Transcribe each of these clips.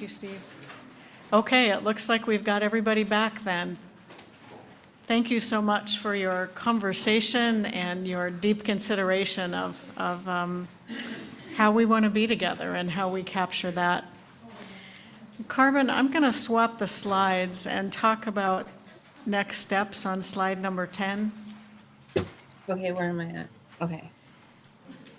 you, Steve. Okay, it looks like we've got everybody back then. Thank you so much for your conversation and your deep consideration of how we want to be together and how we capture that. Carmen, I'm going to swap the slides and talk about next steps on slide number 10. Okay, where am I at? Okay.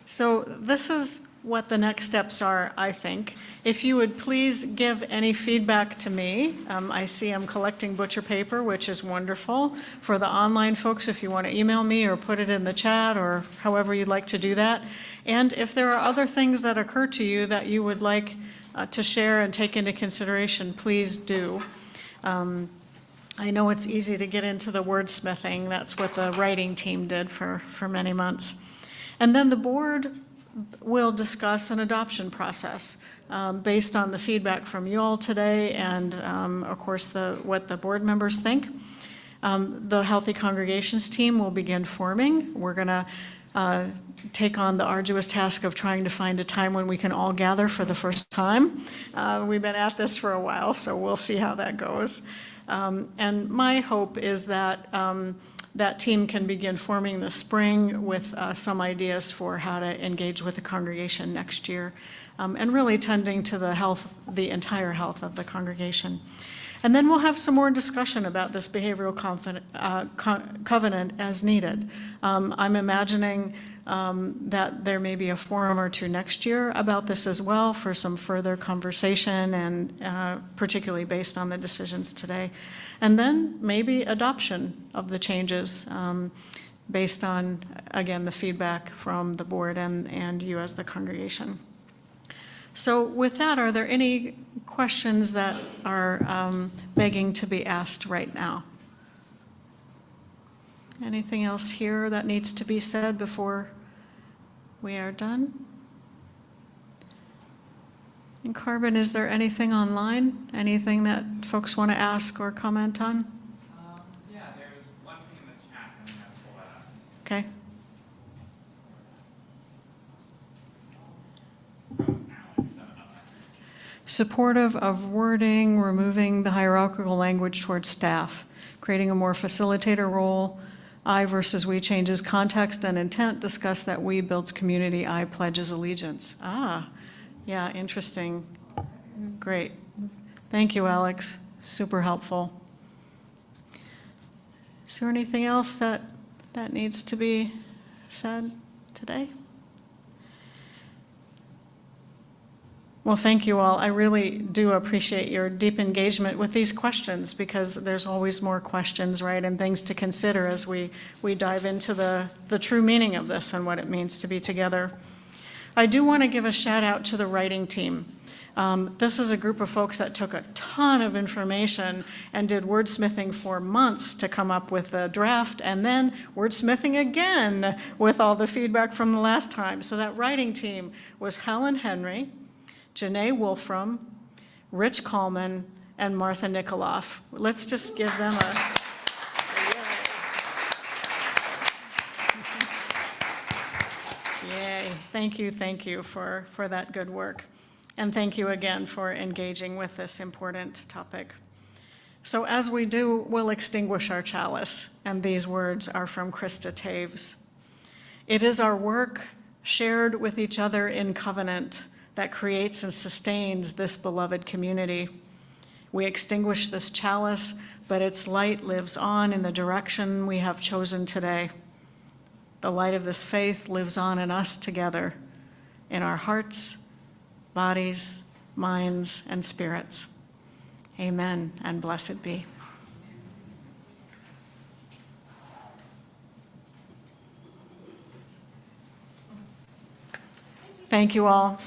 So this is what the next steps are, I think. If you would please give any feedback to me. I see I'm collecting butcher paper, which is wonderful. For the online folks, if you want to email me or put it in the chat or however you'd like to do that. And if there are other things that occur to you that you would like to share and take into consideration, please do. I know it's easy to get into the wordsmithing. That's what the writing team did for many months. And then the board will discuss an adoption process based on the feedback from you all today and, of course, what the board members think. The Healthy Congregations team will begin forming. We're going to take on the arduous task of trying to find a time when we can all gather for the first time. We've been at this for a while, so we'll see how that goes. And my hope is that that team can begin forming this spring with some ideas for how to engage with the congregation next year, and really tending to the entire health of the congregation. And then we'll have some more discussion about this behavioral covenant as needed. I'm imagining that there may be a forum or two next year about this as well for some further conversation and particularly based on the decisions today. And then maybe adoption of the changes based on, again, the feedback from the board and you as the congregation. So with that, are there any questions that are begging to be asked right now? Anything else here that needs to be said before we are done? And Carbon, is there anything online? Anything that folks want to ask or comment on? Yeah, there's one thing in the chat, and that's pull that up. Okay. From Alex. Supportive of wording, removing the hierarchical language towards staff, creating a more facilitator role. I versus we changes context and intent, discuss that we builds community, I pledges allegiance. Yeah, interesting. Great. Thank you, Alex. Super helpful. Is there anything else that needs to be said today? Well, thank you all. I really do appreciate your deep engagement with these questions because there's always more questions, right, and things to consider as we dive into the true meaning of this and what it means to be together. I do want to give a shout out to the writing team. This is a group of folks that took a ton of information and did wordsmithing for months to come up with a draft and then wordsmithing again with all the feedback from the last time. So that writing team was Helen Henry, Janae Wolfram, Rich Coleman, and Martha Nikoloff. Let's just give them a yay. Thank you for that good work. And thank you again for engaging with this important topic. So as we do, we'll extinguish our chalice, and these words are from Krista Taves. It is our work shared with each other in covenant that creates and sustains this beloved community. We extinguish this chalice, but its light lives on in the direction we have chosen today. The light of this faith lives on in us together, in our hearts, bodies, minds, and spirits. Amen, and blessed be. Thank you all.